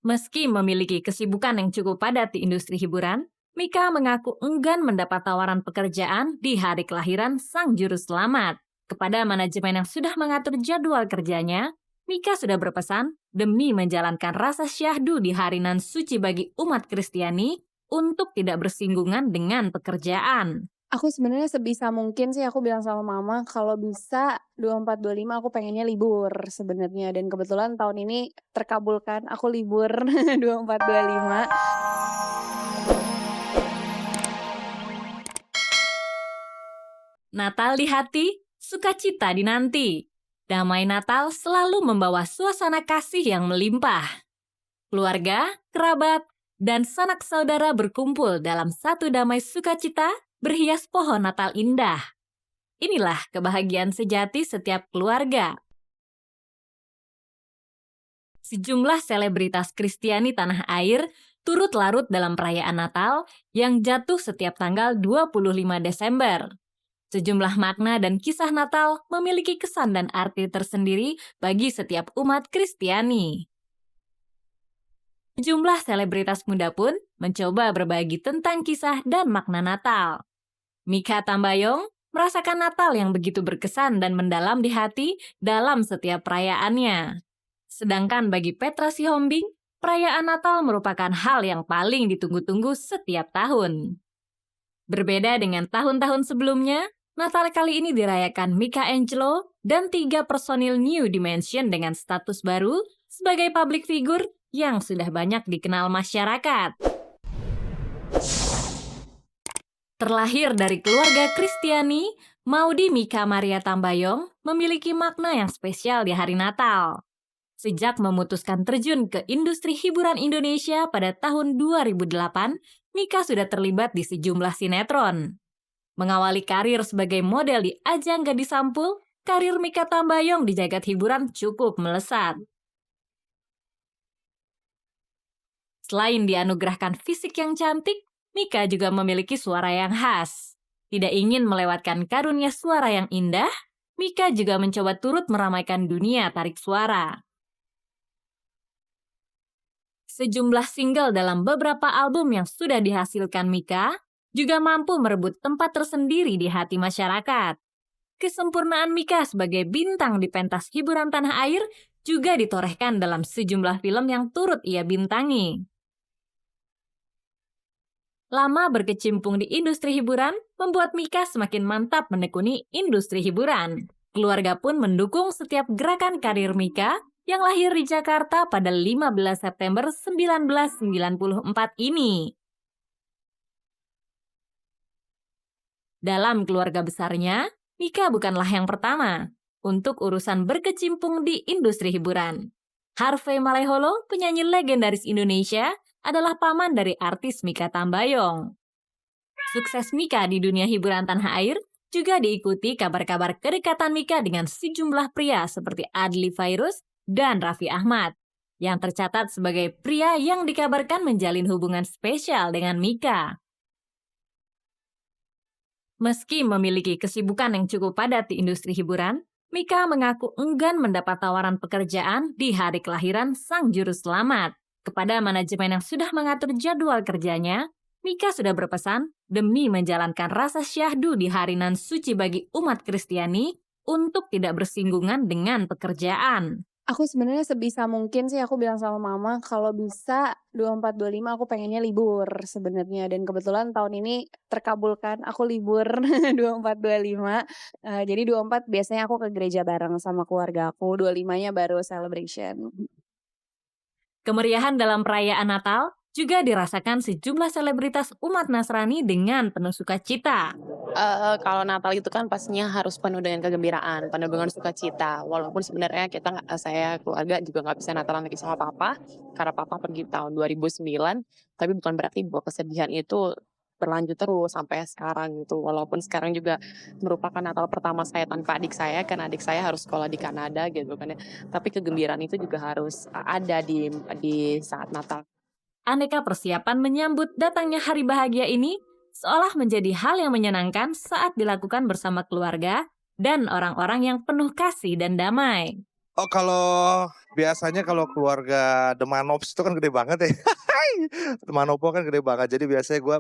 Meski memiliki kesibukan yang cukup padat di industri hiburan, Mika mengaku enggan mendapat tawaran pekerjaan di hari kelahiran sang juru selamat. Kepada manajemen yang sudah mengatur jadwal kerjanya, Mika sudah berpesan demi menjalankan rasa syahdu di hari nan suci bagi umat Kristiani untuk tidak bersinggungan dengan pekerjaan. Aku sebenarnya sebisa mungkin sih aku bilang sama mama kalau bisa 24, 25 aku pengennya libur sebenarnya dan kebetulan tahun ini terkabulkan aku libur 24, 25. Natal di hati, sukacita dinanti. Damai Natal selalu membawa suasana kasih yang melimpah. Keluarga, kerabat, dan sanak saudara berkumpul dalam satu damai sukacita berhias pohon Natal indah. Inilah kebahagiaan sejati setiap keluarga. Sejumlah selebritas Kristiani tanah air turut larut dalam perayaan Natal yang jatuh setiap tanggal 25 Desember. Sejumlah makna dan kisah Natal memiliki kesan dan arti tersendiri bagi setiap umat Kristiani. Sejumlah selebritas muda pun mencoba berbagi tentang kisah dan makna Natal. Mikha Tambayong merasakan Natal yang begitu berkesan dan mendalam di hati dalam setiap perayaannya. Sedangkan bagi Petra Sihombing, perayaan Natal merupakan hal yang paling ditunggu-tunggu setiap tahun. Berbeda dengan tahun-tahun sebelumnya, Natal kali ini dirayakan Mika Angelo dan 3 personil New Dimension dengan status baru sebagai public figure yang sudah banyak dikenal masyarakat. Terlahir dari keluarga Kristiani, Maudy Mika Maria Tambayong memiliki makna yang spesial di hari Natal. Sejak memutuskan terjun ke industri hiburan Indonesia pada tahun 2008, Mika sudah terlibat di sejumlah sinetron. Mengawali karir sebagai model di ajang Gadis Sampul, karir Mika Tambayong di jagat hiburan cukup melesat. Selain dianugerahkan fisik yang cantik, Mika juga memiliki suara yang khas. Tidak ingin melewatkan karunia suara yang indah, Mika juga mencoba turut meramaikan dunia tarik suara. Sejumlah single dalam beberapa album yang sudah dihasilkan Mika juga mampu merebut tempat tersendiri di hati masyarakat. Kesempurnaan Mika sebagai bintang di pentas hiburan tanah air juga ditorehkan dalam sejumlah film yang turut ia bintangi. Lama berkecimpung di industri hiburan membuat Mika semakin mantap menekuni industri hiburan. Keluarga pun mendukung setiap gerakan karir Mika yang lahir di Jakarta pada 15 September 1994 ini. Dalam keluarga besarnya, Mika bukanlah yang pertama untuk urusan berkecimpung di industri hiburan. Harvey Maleholo, penyanyi legendaris Indonesia, adalah paman dari artis Mika Tambayong. Sukses Mika di dunia hiburan tanah air juga diikuti kabar-kabar kedekatan Mika dengan sejumlah pria seperti Adly Fairuz dan Raffi Ahmad, yang tercatat sebagai pria yang dikabarkan menjalin hubungan spesial dengan Mika. Meski memiliki kesibukan yang cukup padat di industri hiburan, Mika mengaku enggan mendapat tawaran pekerjaan di hari kelahiran sang juru selamat. Kepada manajemen yang sudah mengatur jadwal kerjanya, Mika sudah berpesan demi menjalankan rasa syahdu di hari nan suci bagi umat Kristiani untuk tidak bersinggungan dengan pekerjaan. Aku sebenarnya sebisa mungkin sih aku bilang sama mama kalau bisa 24, 25 aku pengennya libur sebenarnya dan kebetulan tahun ini terkabulkan aku libur 24, 25. Jadi 24 biasanya aku ke gereja bareng sama keluarga aku, 25-nya baru celebration. Kemeriahan dalam perayaan Natal juga dirasakan sejumlah selebritas umat Nasrani dengan penuh sukacita. Kalau Natal itu kan pastinya harus penuh dengan kegembiraan, penuh dengan sukacita. Walaupun sebenarnya saya keluarga juga nggak bisa Natalan lagi sama papa, karena papa pergi tahun 2009. Tapi bukan berarti bahwa kesedihan itu berlanjut terus sampai sekarang gitu. Walaupun sekarang juga merupakan Natal pertama saya tanpa adik saya, karena adik saya harus sekolah di Kanada gitu kan ya. Tapi kegembiraan itu juga harus ada di saat Natal. Aneka persiapan menyambut datangnya hari bahagia ini seolah menjadi hal yang menyenangkan saat dilakukan bersama keluarga dan orang-orang yang penuh kasih dan damai. Oh, kalau biasanya kalau keluarga The Manops itu kan gede banget ya. The Manopo kan gede banget. Jadi biasanya gue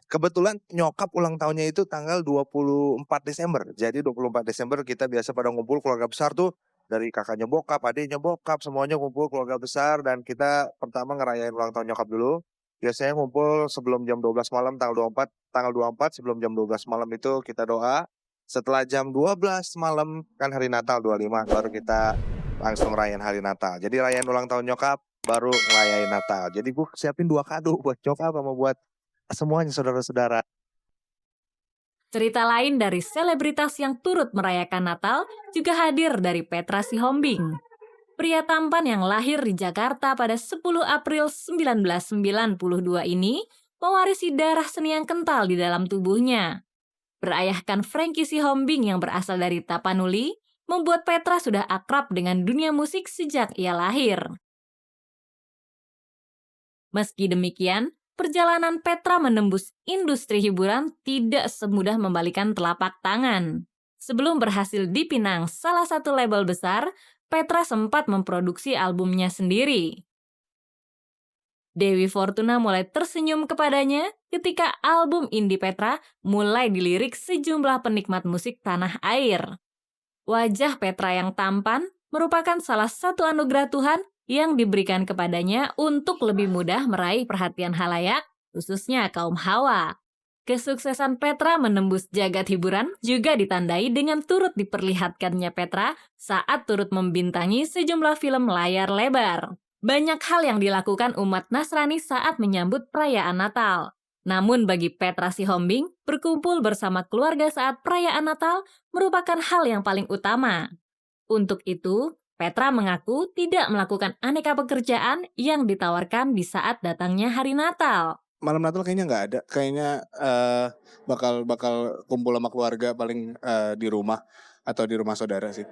kebetulan nyokap ulang tahunnya itu tanggal 24 Desember. Jadi 24 Desember kita biasa pada ngumpul keluarga besar tuh. Dari kakaknya bokap, adiknya bokap, semuanya ngumpul keluarga besar. Dan kita pertama ngerayain ulang tahun nyokap dulu. Biasanya ngumpul sebelum jam 12 malam tanggal 24 sebelum jam 12 malam itu kita doa. Setelah jam 12 malam kan hari Natal 25 baru kita langsung rayain hari Natal. Jadi rayain ulang tahun nyokap baru ngerayain Natal. Jadi gue siapin 2 kado buat nyokap sama buat semuanya saudara-saudara. Cerita lain dari selebritas yang turut merayakan Natal juga hadir dari Petra Sihombing. Pria tampan yang lahir di Jakarta pada 10 April 1992 ini mewarisi darah seni yang kental di dalam tubuhnya. Berayahkan Frankie Sihombing yang berasal dari Tapanuli, membuat Petra sudah akrab dengan dunia musik sejak ia lahir. Meski demikian, perjalanan Petra menembus industri hiburan tidak semudah membalikan telapak tangan. Sebelum berhasil dipinang salah satu label besar, Petra sempat memproduksi albumnya sendiri. Dewi Fortuna mulai tersenyum kepadanya ketika album indie Petra mulai dilirik sejumlah penikmat musik tanah air. Wajah Petra yang tampan merupakan salah satu anugerah Tuhan yang diberikan kepadanya untuk lebih mudah meraih perhatian halayak, khususnya kaum hawa. Kesuksesan Petra menembus jagat hiburan juga ditandai dengan turut diperlihatkannya Petra saat turut membintangi sejumlah film layar lebar. Banyak hal yang dilakukan umat Nasrani saat menyambut perayaan Natal. Namun bagi Petra Sihombing, berkumpul bersama keluarga saat perayaan Natal merupakan hal yang paling utama. Untuk itu, Petra mengaku tidak melakukan aneka pekerjaan yang ditawarkan di saat datangnya hari Natal. Malam Natal kayaknya nggak ada. Kayaknya bakal kumpul sama keluarga paling di rumah atau di rumah saudara sih.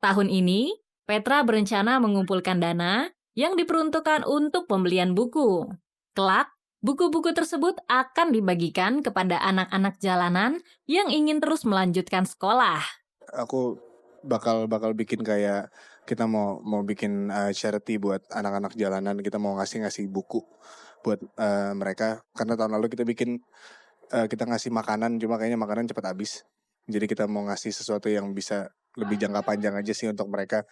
Tahun ini, Petra berencana mengumpulkan dana yang diperuntukkan untuk pembelian buku. Kelak, buku-buku tersebut akan dibagikan kepada anak-anak jalanan yang ingin terus melanjutkan sekolah. Aku bakal bikin kayak kita mau bikin charity buat anak-anak jalanan. Kita mau ngasih buku buat mereka, karena tahun lalu kita ngasih makanan, cuma kayaknya makanan cepat habis. Jadi kita mau ngasih sesuatu yang bisa lebih jangka panjang aja sih untuk mereka,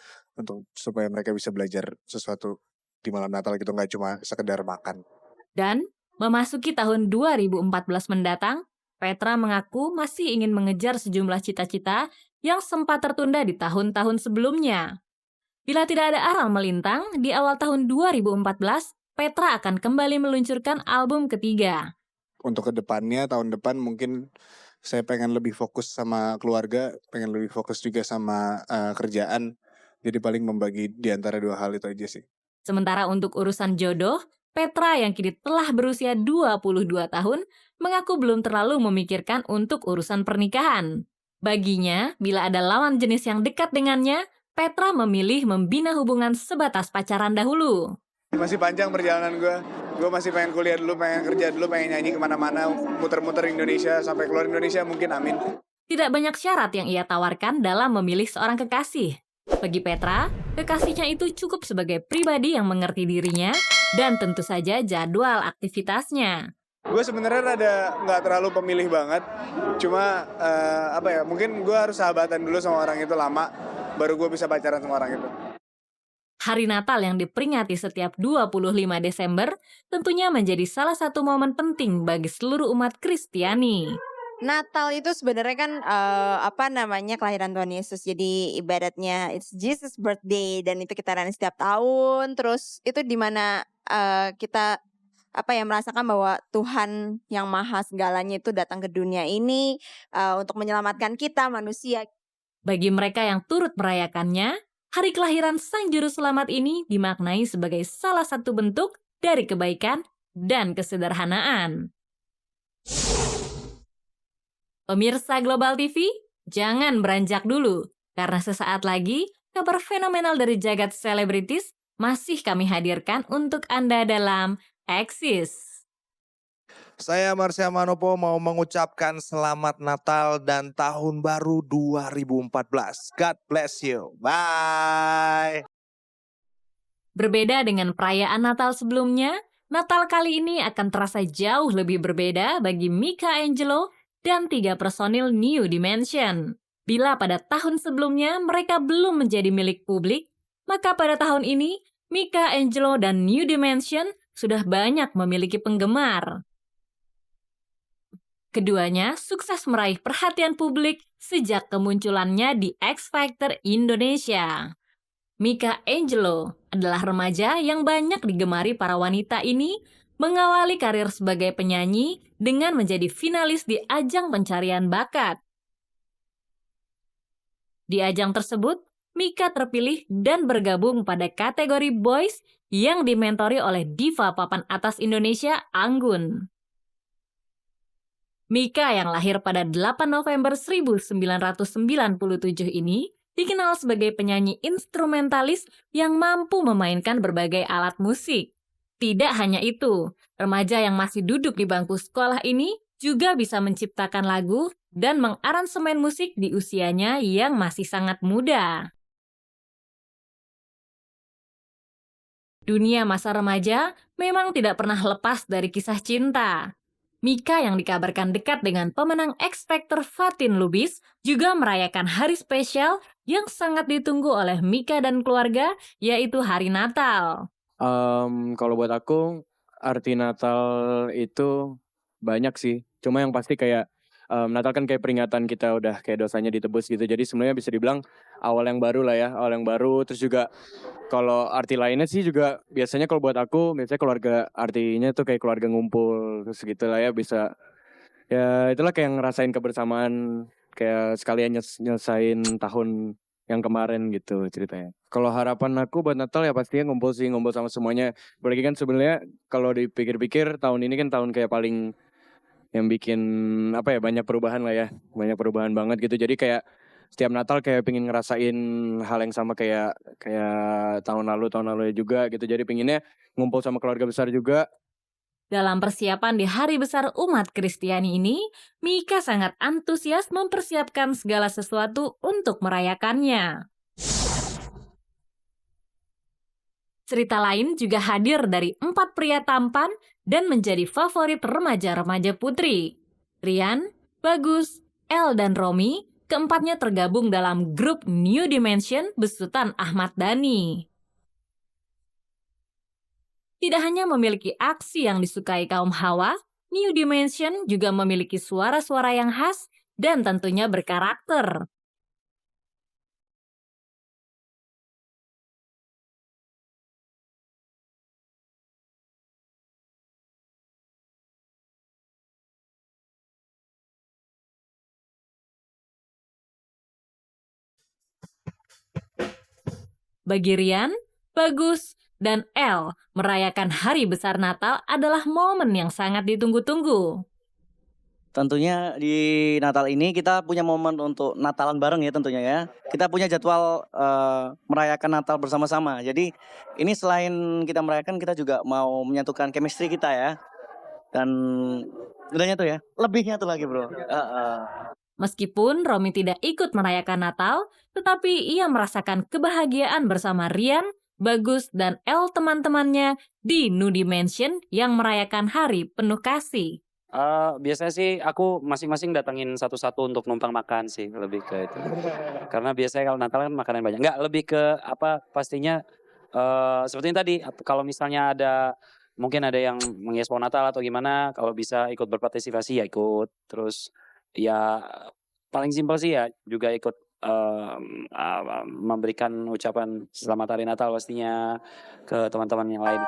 supaya mereka bisa belajar sesuatu di malam Natal gitu, nggak cuma sekedar makan. Dan memasuki tahun 2014 mendatang, Petra mengaku masih ingin mengejar sejumlah cita-cita yang sempat tertunda di tahun-tahun sebelumnya. Bila tidak ada aral melintang, di awal tahun 2014, Petra akan kembali meluncurkan album ketiga. Untuk kedepannya, tahun depan mungkin saya pengen lebih fokus sama keluarga, pengen lebih fokus juga sama kerjaan. Jadi paling membagi di antara dua hal itu aja sih. Sementara untuk urusan jodoh, Petra yang kini telah berusia 22 tahun mengaku belum terlalu memikirkan untuk urusan pernikahan. Baginya, bila ada lawan jenis yang dekat dengannya, Petra memilih membina hubungan sebatas pacaran dahulu. Masih panjang perjalanan gue. Gue masih pengen kuliah dulu, pengen kerja dulu, pengen nyanyi kemana-mana, muter-muter Indonesia, sampai keluar Indonesia mungkin, amin. Tidak banyak syarat yang ia tawarkan dalam memilih seorang kekasih. Bagi Petra, kekasihnya itu cukup sebagai pribadi yang mengerti dirinya dan tentu saja jadwal aktivitasnya. Gue sebenarnya rada nggak terlalu pemilih banget, cuma mungkin gue harus sahabatan dulu sama orang itu lama, baru gue bisa pacaran sama orang itu. Hari Natal yang diperingati setiap 25 Desember tentunya menjadi salah satu momen penting bagi seluruh umat Kristiani. Natal itu sebenarnya kan kelahiran Tuhan Yesus. Jadi ibaratnya it's Jesus birthday dan itu kita rayain setiap tahun. Terus itu dimana kita merasakan bahwa Tuhan yang maha segalanya itu datang ke dunia ini untuk menyelamatkan kita manusia. Bagi mereka yang turut merayakannya, hari kelahiran Sang Juru Selamat ini dimaknai sebagai salah satu bentuk dari kebaikan dan kesederhanaan. Pemirsa Global TV, jangan beranjak dulu, karena sesaat lagi kabar fenomenal dari jagat selebritis masih kami hadirkan untuk Anda dalam Eksis. Saya Marsha Manopo mau mengucapkan selamat Natal dan Tahun Baru 2014. God bless you. Bye. Berbeda dengan perayaan Natal sebelumnya, Natal kali ini akan terasa jauh lebih berbeda bagi Mika Angelo dan 3 personil New Dimension. Bila pada tahun sebelumnya mereka belum menjadi milik publik, maka pada tahun ini Mika Angelo dan New Dimension sudah banyak memiliki penggemar. Keduanya sukses meraih perhatian publik sejak kemunculannya di X Factor Indonesia. Mika Angelo adalah remaja yang banyak digemari para wanita ini, mengawali karir sebagai penyanyi dengan menjadi finalis di ajang pencarian bakat. Di ajang tersebut, Mika terpilih dan bergabung pada kategori Boys yang dimentori oleh diva papan atas Indonesia, Anggun. Mika yang lahir pada 8 November 1997 ini dikenal sebagai penyanyi instrumentalis yang mampu memainkan berbagai alat musik. Tidak hanya itu, remaja yang masih duduk di bangku sekolah ini juga bisa menciptakan lagu dan mengaransemen musik di usianya yang masih sangat muda. Dunia masa remaja memang tidak pernah lepas dari kisah cinta. Mika yang dikabarkan dekat dengan pemenang X Factor Fatin Lubis juga merayakan hari spesial yang sangat ditunggu oleh Mika dan keluarga, yaitu hari Natal. Kalau buat aku, arti Natal itu banyak sih. Cuma yang pasti kayak Natal kan kayak peringatan kita udah kayak dosanya ditebus gitu. Jadi sebenarnya bisa dibilang awal yang baru lah ya, awal yang baru. Terus juga kalau arti lainnya sih juga biasanya kalau buat aku, biasanya keluarga artinya tuh kayak keluarga ngumpul. Terus gitu lah ya, bisa ya itulah kayak ngerasain kebersamaan, kayak sekalian nyelesain tahun yang kemarin gitu ceritanya. Kalau harapan aku buat Natal ya pastinya ngumpul sih, ngumpul sama semuanya. Apalagi kan sebenarnya kalau dipikir-pikir tahun ini kan tahun kayak paling yang bikin apa ya, banyak perubahan lah ya, banyak perubahan banget gitu. Jadi kayak setiap Natal kayak pengen ngerasain hal yang sama kayak tahun lalu juga gitu. Jadi pengennya ngumpul sama keluarga besar juga. Dalam persiapan di hari besar umat Kristiani ini, Mika sangat antusias mempersiapkan segala sesuatu untuk merayakannya. Cerita lain juga hadir dari 4 pria tampan dan menjadi favorit remaja-remaja putri. Rian, Bagus, El, dan Romi, keempatnya tergabung dalam grup New Dimension besutan Ahmad Dhani. Tidak hanya memiliki aksi yang disukai kaum hawa, New Dimension juga memiliki suara-suara yang khas dan tentunya berkarakter. Bagi Rian, Bagus, dan El, merayakan hari besar Natal adalah momen yang sangat ditunggu-tunggu. Tentunya di Natal ini kita punya momen untuk Natalan bareng ya tentunya ya. Kita punya jadwal merayakan Natal bersama-sama. Jadi ini selain kita merayakan, kita juga mau menyatukan chemistry kita ya. Dan udahnya tuh ya, lebihnya tuh lagi bro. Meskipun Romi tidak ikut merayakan Natal, tetapi ia merasakan kebahagiaan bersama Rian, Bagus, dan El teman-temannya di New Dimension yang merayakan hari penuh kasih. Biasanya sih aku masing-masing datangin satu-satu untuk numpang makan sih, lebih ke itu. Karena biasanya kalau Natal kan makanan banyak. Enggak, lebih ke apa pastinya seperti yang tadi, kalau misalnya mungkin ada yang mengekspo Natal atau gimana, kalau bisa ikut berpartisipasi ya ikut. Terus ya paling simpel sih ya juga ikut memberikan ucapan selamat hari Natal pastinya ke teman-teman yang lain.